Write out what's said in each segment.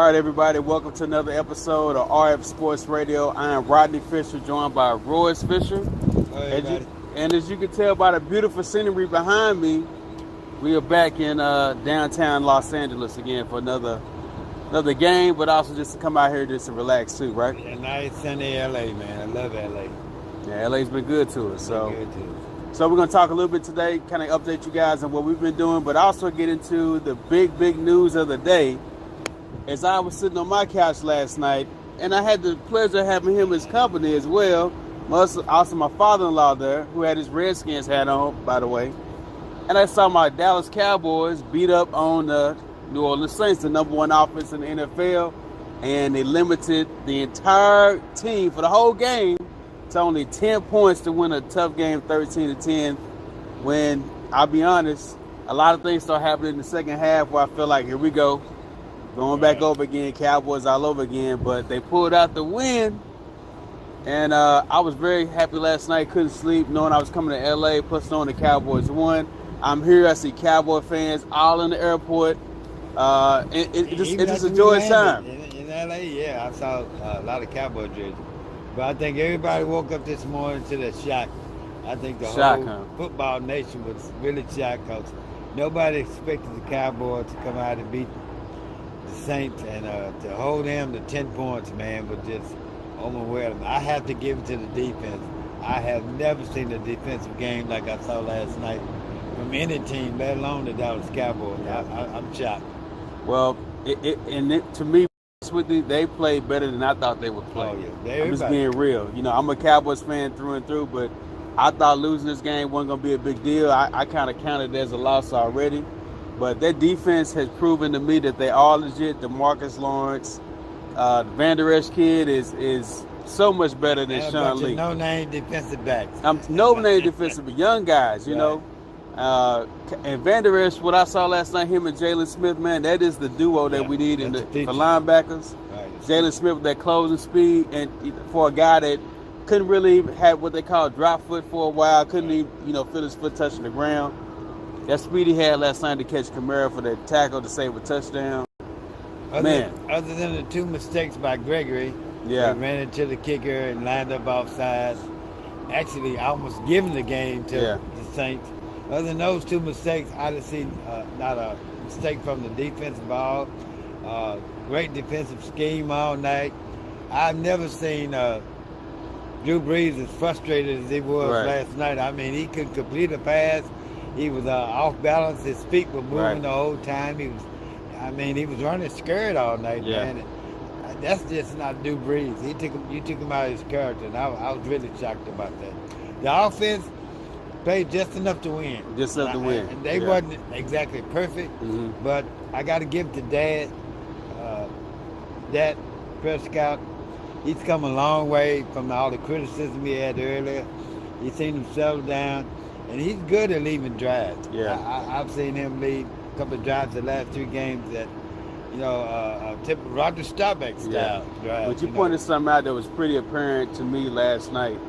right, everybody, welcome to another episode of RF Sports Radio. I am Rodney Fisher, joined by Royce Fisher. Hey, and as you can tell by the beautiful scenery behind me, we are back in downtown Los Angeles again for another game, but also just to come out here just to relax too, right? Yeah, nice sunny LA, man. I love LA. Yeah, LA's been good to us. So we're going to talk a little bit today, kind of update you guys on what we've been doing, but also get into the big news of the day. As I was sitting on my couch last night, and I had the pleasure of having him as company as well, also my father-in-law there, who had his Redskins hat on, by the way. And I saw my Dallas Cowboys beat up on the New Orleans Saints, the number one offense in the NFL, and they limited the entire team for the whole game to only 10 points to win a tough game, 13-10, when, I'll be honest, a lot of things start happening in the second half where I feel like, here we go, going back over again, Cowboys all over again, but they pulled out the win, and I was very happy last night, couldn't sleep, knowing I was coming to LA, plus knowing the Cowboys won. I'm here, I see Cowboy fans all in the airport. It's just a joyous time. In LA, yeah, I saw a lot of Cowboy jerseys. But I think everybody woke up this morning to the shock. I think the whole football nation was really shocked because nobody expected the Cowboys to come out and beat the Saints, and to hold them to 10 points, man, was just overwhelming. I have to give it to the defense. I have never seen a defensive game like I saw last night from any team, let alone the Dallas Cowboys. I'm shocked. Well, to me, they played better than I thought they would play. Oh, yeah. I'm just being real. You know, I'm a Cowboys fan through and through, but I thought losing this game wasn't going to be a big deal. I kind of counted it as a loss already. But their defense has proven to me that they are legit. DeMarcus Lawrence, the Van Der Esch kid is so much better than Sean Lee. No-name defensive backs. No-name defensive, but young guys, you know. And Van Der Esch, what I saw last night, him and Jalen Smith, man, that is the duo that we need for linebackers. Right. Jalen Smith with that closing speed, and for a guy that couldn't really have what they call drop foot for a while, couldn't even feel his foot touching the ground. That speed he had last night to catch Kamara for that tackle to save a touchdown. Other than the two mistakes by Gregory, he ran into the kicker and lined up offside, actually almost giving the game to the Saints. Other than those two mistakes, I didn't see not a mistake from the defensive ball. Great defensive scheme all night. I've never seen Drew Brees as frustrated as he was last night. I mean, he couldn't complete a pass. He was off balance. His feet were moving the whole time. He was running scared all night, man. That's just not Drew Brees. You took him out of his character, and I was really shocked about that. The offense played just enough to win. Just enough to win. And they wasn't exactly perfect, but I got to give it to Dak Prescott. He's come a long way from all the criticism he had earlier. He's seen him settle down, and he's good at leaving drives. Yeah, I've seen him lead a couple of drives the last 3 games that, typical Roger Staubach style drive. But you pointed something out that was pretty apparent to me last night.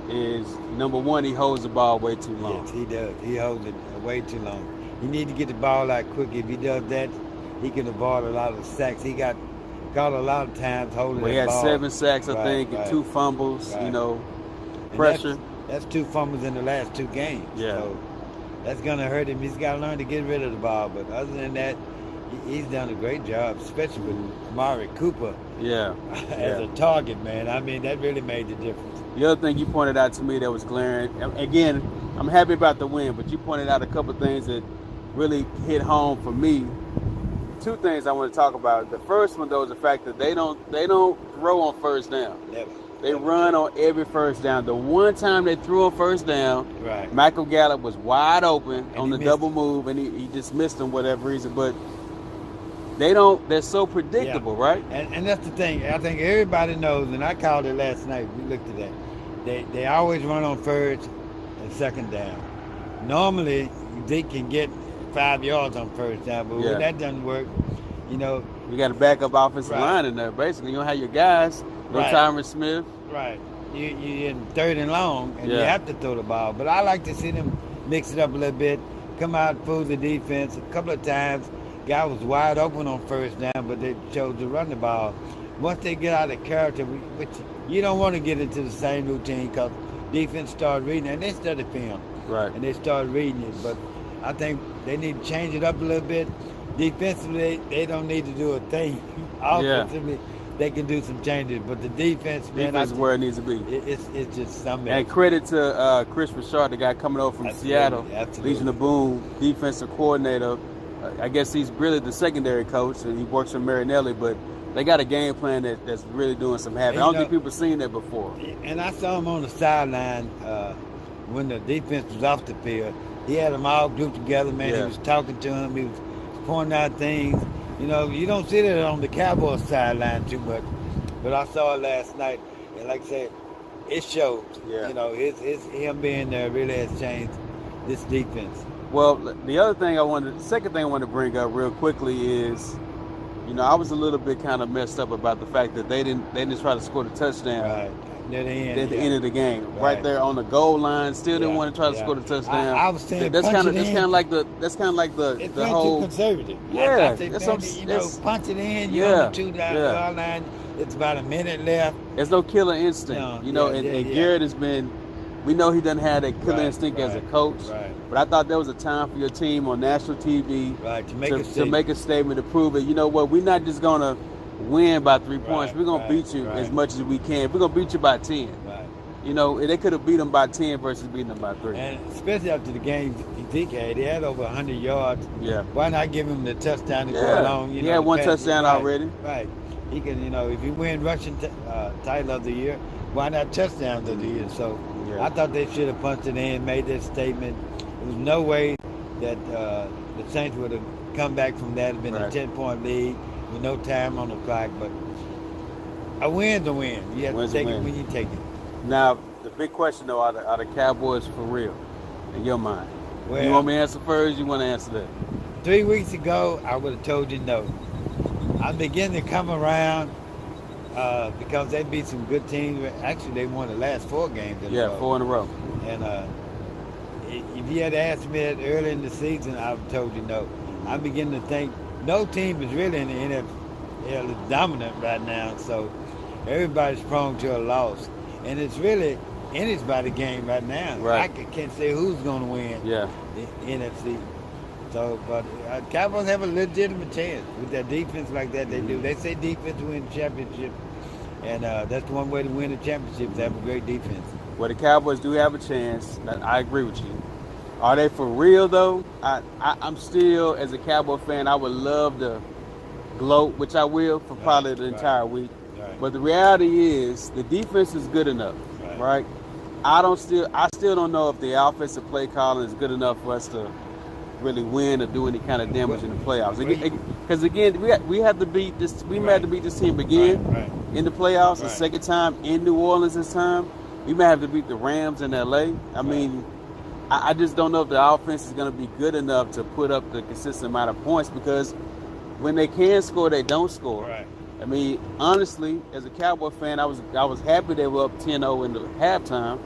Is number one, he holds the ball way too long. Yes, he does. He holds it way too long. He needs to get the ball out quick. If he does that, he can avoid a lot of sacks. He got caught a lot of times holding the ball. He had 7 sacks, I think, and 2 fumbles, pressure. That's 2 fumbles in the last 2 games. Yeah. So that's going to hurt him. He's got to learn to get rid of the ball. But other than that, he's done a great job, especially with Amari Cooper as a target, man. I mean, that really made the difference. The other thing you pointed out to me that was glaring, again, I'm happy about the win, but you pointed out a couple things that really hit home for me. 2 things I want to talk about. The first one, though, is the fact that they don't throw on first down. Never. They run on every first down. The one time they threw on first down, Michael Gallup was wide open on the double move, and he just missed him for whatever reason. But they're so predictable, right? And that's the thing. I think everybody knows, and I called it last night. We looked at that. They always run on first and second down. Normally, they can get 5 yards on first down, but when that doesn't work, you got a backup offensive line in there. Basically, you don't have your guys. No Tyron Smith. Right. You're in 3rd and long, and you have to throw the ball. But I like to see them mix it up a little bit, come out, fool the defense a couple of times. guy was wide open on first down, but they chose to run the ball. Once they get out of character, which you don't want to get into the same routine because defense started reading it, and they studied film. Right. And they started reading it. But I think they need to change it up a little bit. Defensively, they don't need to do a thing. Offensively, they can do some changes. But the defense, man, is where it needs to be. It's just something. And credit to Chris Richard, the guy coming over from Seattle, Legion of Boom, defensive coordinator. I guess he's really the secondary coach, and he works for Marinelli, but they got a game plan that's really doing some havoc. I don't think people seen that before. And I saw him on the sideline when the defense was off the field. He had them all grouped together, man. Yeah. He was talking to him. He was pointing out things. You know, you don't see that on the Cowboys sideline too much, but I saw it last night, and like I said, it shows. Yeah. You know, him being there really has changed this defense. Well, the second thing I wanted to bring up real quickly is, you know, I was a little bit kind of messed up about the fact that they didn't try to score the touchdown. Right. At the end of the game, right there on the goal line, still didn't want to try to score the touchdown. I was saying that's kind of like the whole conservative. Yeah, punch it in. You're on the 2-yard line. It's about a minute left. There's no killer instinct, and Garrett has been. We know he doesn't have that killer instinct as a coach, but I thought there was a time for your team on national TV to make a statement to prove it. You know what? We're not just gonna win by 3 points. We're going to beat you as much as we can. We're going to beat you by 10. Right. You know, they could have beat them by 10 versus beating them by 3. And especially after the game he had over 100 yards. Yeah. Why not give him the touchdown to go along? He had one touchdown already. Right. He can, you know, if you win rushing title of the year, why not touchdowns of the year? So I thought they should have punched it in, made that statement. There was no way that the Saints would have come back from that. It had been a 10-point lead with no time on the clock, but a win's a win. You have to take it when you take it. Now, the big question, though, are the Cowboys for real, in your mind? Well, you want me to answer first? You want to answer that? 3 weeks ago, I would have told you no. I'm beginning to come around because they beat some good teams. Actually, they won the last 4 games in a row. 4 in a row. And if you had asked me that early in the season, I would have told you no. I'm beginning to think no team is really in the NFL dominant right now, so everybody's prone to a loss. And it's really anybody's game right now. Right. I can't say who's going to win the NFC. So, but Cowboys have a legitimate chance with their defense like that. They do. They say defense wins the championship, and that's the one way to win the championship is to have a great defense. Well, the Cowboys do have a chance. I agree with you. Are they for real, though? I'm still, as a Cowboy fan, I would love to gloat, which I will for probably the entire week. Right. But the reality is the defense is good enough, right? I still don't know if the offensive play calling is good enough for us to really win or do any kind of damage in the playoffs. Because again, we had to beat this. We had to beat this team again in the playoffs. The second time in New Orleans this time. We may have to beat the Rams in LA. I mean, I just don't know if the offense is going to be good enough to put up the consistent amount of points, because when they can score, they don't score. Right. I mean, honestly, as a Cowboy fan, I was happy they were up 10-0 in the halftime,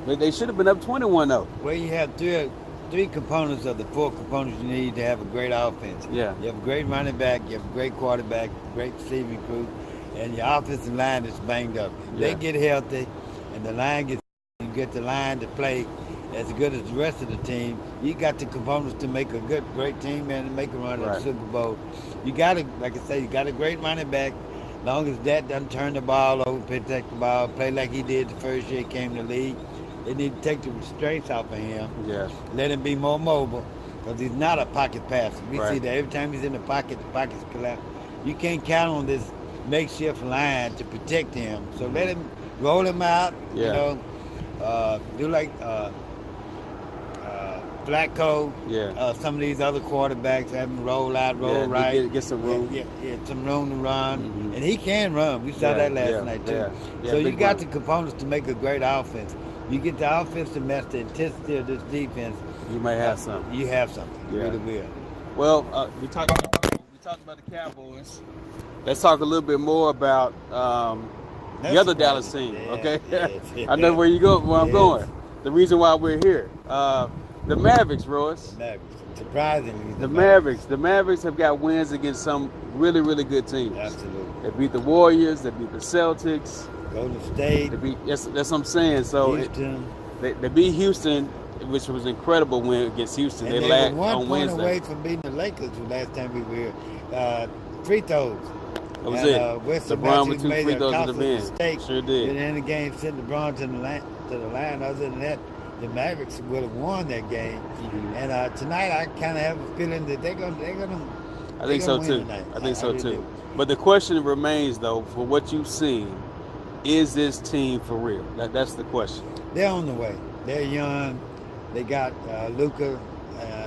but they should have been up 21-0. Well, you have three components of the 4 components you need to have a great offense. Yeah. You have a great running back, you have a great quarterback, great receiving crew, and your offensive line is banged up. If they get healthy and the line you get the line to play as good as the rest of the team, you got the components to make a great team and make a run at the Super Bowl. You got to, like I say, you got a great running back. As long as that doesn't turn the ball over, protect the ball, play like he did the first year he came to the league. They need to take the restraints off of him. Yeah. Let him be more mobile, because he's not a pocket passer. We see that every time he's in the pocket's collapse. You can't count on this makeshift line to protect him. So let him roll him out. You know, do like Flacco, some of these other quarterbacks, have him roll out, roll right. Get some room. Some room to run. Mm-hmm. And he can run. We saw that last night, too. So you got the components to make a great offense. You get the offense to match the intensity of this defense. You may have something. You have something. You really will. Well, we talked about the Cowboys. Let's talk a little bit more about the other Dallas team, okay? I know where I'm going. The reason why we're here. The Mavericks, Royce. Mavericks. Surprisingly. The Mavericks have got wins against some really, really good teams. Absolutely. They beat the Warriors. They beat the Celtics. Golden State. That's what I'm saying. So Houston. They beat Houston, which was an incredible win against Houston. And they were one on point Wednesday. away from beating the Lakers the last time we were here. Free throws. That was it. Western LeBron with 2 made free a throws at the bench. mistake. Sure did. And in the game, sent LeBron to the line. Other than that, the Mavericks would have won that game. Mm-hmm. And tonight, I kind of have a feeling that they're gonna. I think so too. Tonight. I think so really too. do. But the question remains, though, for what you've seen, is this team for real? That's the question. They're on the way. They're young. They got Luka.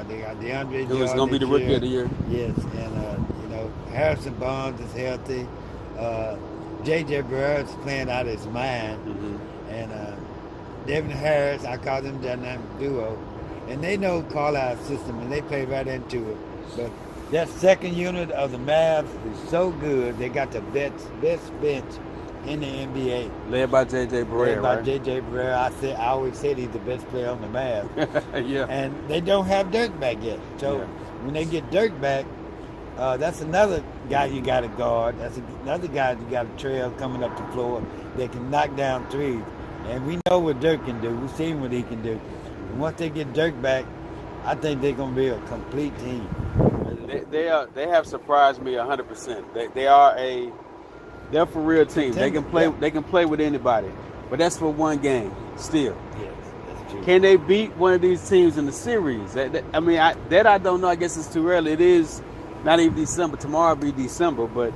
They got DeAndre. Who is going to be the rookie of the year? Yes, and Harrison Barnes is healthy. J.J. Barrett is playing out of his mind, and Devin Harris. I call them dynamic duo, and they know Carlisle's system, and they play right into it. But that second unit of the Mavs is so good. They got the best bench in the NBA. Led by J.J. Barrett, right? J.J. Barrett. I always said he's the best player on the Mavs. Yeah. And they don't have Dirk back yet. So when they get Dirk back, that's another guy you got to guard. That's another guy you got to trail coming up the floor. They can knock down threes. And we know what Dirk can do. We've seen what he can do. And once they get Dirk back, I think they're going to be a complete team. They have surprised me 100%. They're for real team. They can play. Yeah. They can play with anybody, but that's for one game. Still, yes, that's true. Can they beat one of these teams in the series? I don't know. I guess it's too early. It is not even December. Tomorrow will be December, but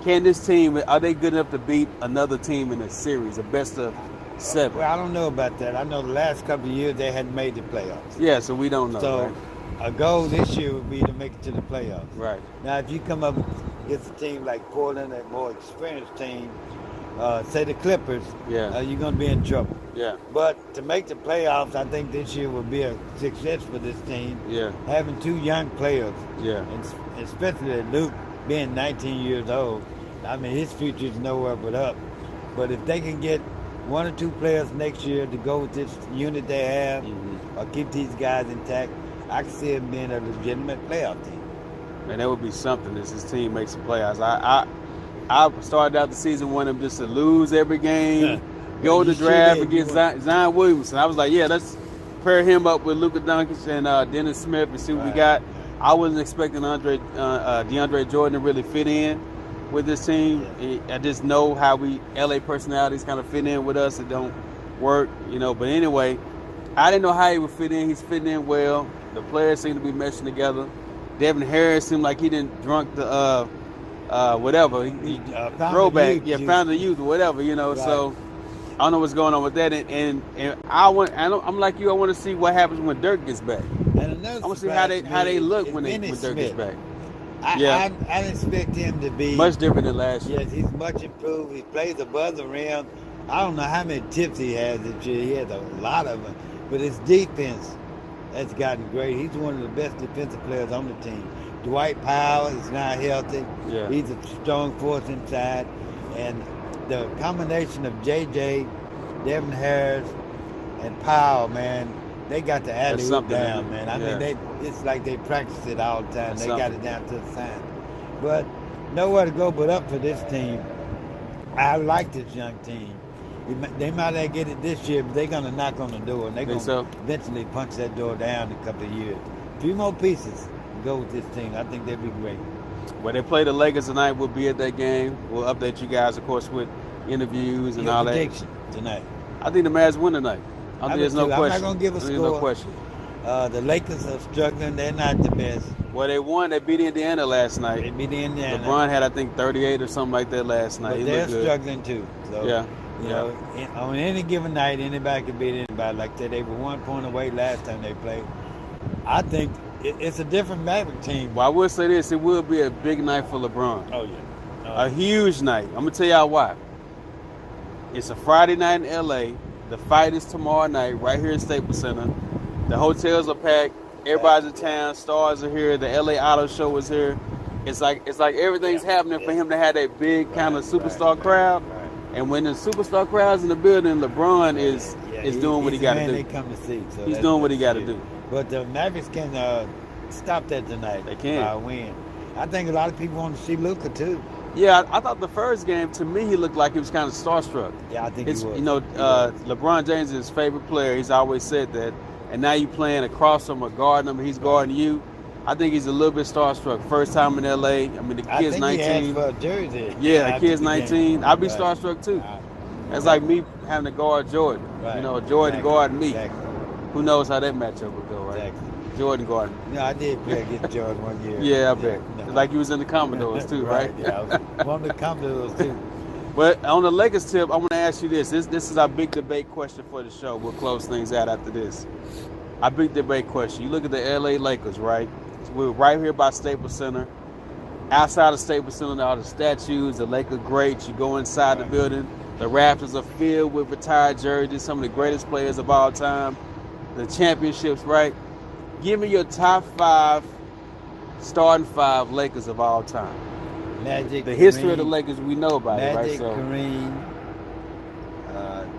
can this team? Are they good enough to beat another team in a series, a best of 7? Well, I don't know about that. I know the last couple of years they hadn't made the playoffs. Yeah, so we don't know. So right? a goal this year would be to make it to the playoffs. Right. Now, if you come up against a team like Portland, a more experienced team, say the Clippers, you're going to be in trouble. Yeah. But to make the playoffs, I think this year will be a success for this team. Yeah. Having 2 young players. Yeah. And especially Luke being 19 years old. I mean, his future is nowhere but up. But if they can get 1 or 2 players next year to go with this unit they have, or keep these guys intact, I can see it being a legitimate playoff team. Man, that would be something as this team makes the playoffs. I started out the season wanting them just to lose every game, go to the draft against Zion Williamson. I was like, let's pair him up with Luka Doncic and Dennis Smith and see what we got. I wasn't expecting DeAndre Jordan to really fit in with this team. I just know how LA personalities kind of fit in with us. It don't work, But anyway, I didn't know how he would fit in. He's fitting in well. The players seem to be meshing together. Devin Harris seemed like he didn't drunk the whatever. Throwback. Found the youth or whatever, Right. So I don't know what's going on with that. And I'm like you. I want to see what happens when Dirk gets back. And I want to see how they look when Dirk gets back. I expect him to be much different than last year. Yes, he's much improved. He plays above the rim. I don't know how many tips he has this year. He has a lot of them. But his defense has gotten great. He's one of the best defensive players on the team. Dwight Powell is now healthy. Yeah. He's a strong force inside. And the combination of J.J., Devin Harris, and Powell, man, they got the alley-oop down, man. I mean, it's like they practice it all the time. They got it down to the science. But nowhere to go but up for this team. I like this young team. They might not get it this year, but they're going to knock on the door, and they're going to eventually punch that door down in a couple of years. 3 more pieces to go with this team. I think they'd be great. Well, they play the Lakers tonight. We'll be at that game. We'll update you guys, of course, with interviews and all that. Prediction tonight? I think the Mavs win tonight. I think there's no question. I'm not going to give a score. There's no question. The Lakers are struggling. They're not the best. Well, they won. They beat Indiana last night. They beat Indiana. LeBron had, I think, 38 or something like that last night. But they're struggling, too. So, on any given night, anybody can beat anybody. Like that, they were 1 point away last time they played. I think it's a different Maverick team. Well, I will say this. It will be a big night for LeBron. Oh, yeah. A huge night. I'm going to tell y'all why. It's a Friday night in L.A. The fight is tomorrow night right here at Staples Center. The hotels are packed. Everybody's in town. Stars are here. The L.A. Auto Show is here. It's like everything's happening for him to have that big kind of superstar crowd. And when the superstar crowd's in the building, LeBron is is doing what he got to do. They come to see. So he's doing what he got to do. But the Mavericks can stop that tonight. They can. By a win. I think a lot of people want to see Luka too. Yeah, I thought the first game, to me, he looked like he was kind of starstruck. Yeah, I think he was. You know, LeBron James is his favorite player. He's always said that. And now you playing across him or guarding him, he's guarding you. I think he's a little bit starstruck. First time in L.A. I mean, the kid's 19. I think he asked for a jersey. Yeah, the kid's 19. I'd be starstruck too. That's like me having to guard Jordan. Right. You know, Jordan guarding me. Exactly. Who knows how that matchup would go, right? Exactly. Jordan guarding. No, I did play against Jordan one year. Yeah, I bet. No. Like you was in the Commodores too, right? Yeah, I was one of the Commodores too. But on the Lakers tip, I want to ask you this. This is our big debate question for the show. We'll close things out after this. Our big debate question. You look at the LA Lakers, right? We're right here by Staples Center. Outside of Staples Center are the statues, the Laker greats. You go inside the building. The rafters are filled with retired jerseys, some of the greatest players of all time. The championships, right? Give me your top 5, starting 5 Lakers of all time. Magic. The history of the Lakers, we know about it, right? Magic, Kareem,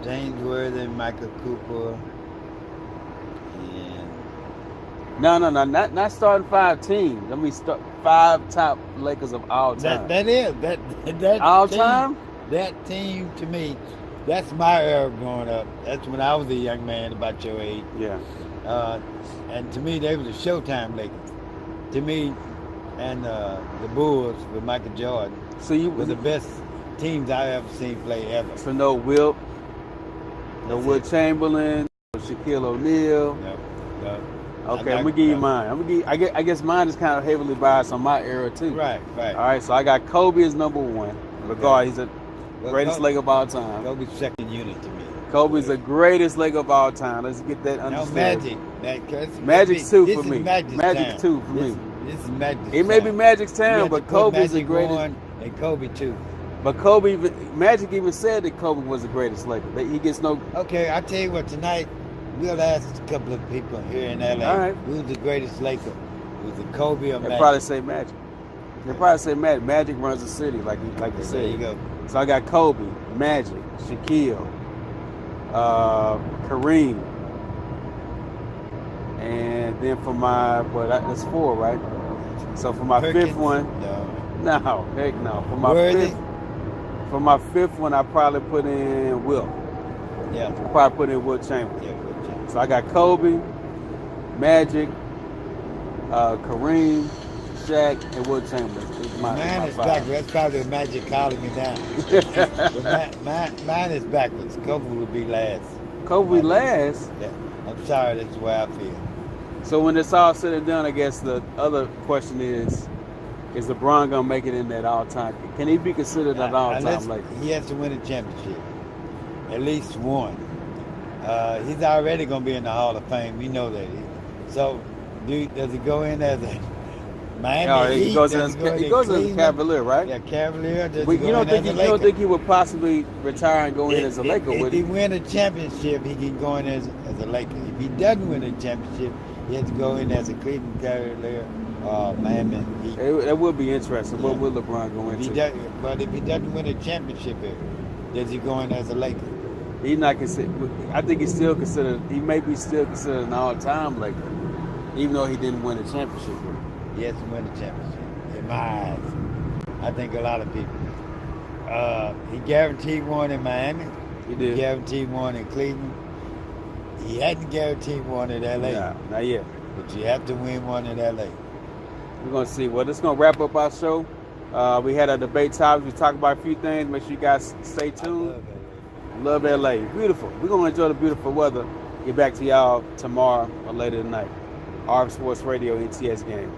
James Worthy, Michael Cooper, and not starting 5 teams. I mean, 5 top Lakers of all time. That all team, time. That team to me, that's my era growing up. That's when I was a young man, about your age. Yeah. And to me, they were the Showtime Lakers. To me, and the Bulls with Michael Jordan. So you were the best teams I ever seen play ever. So no Wilt, no Will Chamberlain, no Shaquille O'Neal. No. Okay, I'm gonna give you mine. I guess mine is kind of heavily biased on my era too. Right. All right, so I got Kobe as number 1. Regardless, he's the greatest Laker of all time. Kobe's second unit to me. Kobe's the greatest Laker of all time. Let's get that understood. Magic's 2 for me. Magic's 2 for me. This is Magic's It may be Magic's town, but Kobe's the greatest. 1 and Kobe 2. But Magic even said that Kobe was the greatest Laker. That he gets no. Okay, I tell you what. Tonight we'll ask a couple of people here in LA. All right. Who's the greatest Laker? Was it Kobe or Magic? They probably say Magic. They probably say Magic. Magic runs the city, like you said. There you go. So I got Kobe, Magic, Shaquille, Kareem, and then for my that's 4, right? So for my Perkins? 5th one, no, heck no. For my fifth one, I probably put in Will. Yeah. I probably put in Will Chamberlain. Yeah, Will Chamberlain. So I got Kobe, Magic, Kareem, Shaq, and Will Chamberlain. Mine is backwards. That's probably the Magic calling me down. Mine is backwards. Kobe would be last. Kobe last? Yeah. I'm sorry, that's the way I feel. So when it's all said and done, I guess the other question is LeBron gonna make it in that all-time? Can he be considered an all-time Laker? He has to win a championship, at least one. He's already gonna be in the Hall of Fame. We know that. So, does he go in as a Miami Heat? He goes as a Cavalier, right? Yeah, Cavalier. You don't think he would possibly retire and go in as a Laker? If he win a championship, he can go in as a Laker. If he doesn't win a championship, he has to go in as a Cleveland Cavalier or Miami Heat. That would be interesting. What will LeBron go into? But if he doesn't win a championship, does he go in as a Laker? He's not considered. I think he's still considered. He may be still considered an all-time Laker, even though he didn't win a championship. He has to win a championship. In my eyes, I think a lot of people. He guaranteed one in Miami. He did. He guaranteed one in Cleveland. He hadn't guaranteed one in LA. Nah, not yet. But you have to win one in LA. We're gonna see. Well, this is gonna wrap up our show. We had our debate topics. We talked about a few things. Make sure you guys stay tuned. Love LA. Beautiful. We're gonna enjoy the beautiful weather. Get back to y'all tomorrow or later tonight. RF Sports Radio NTS game.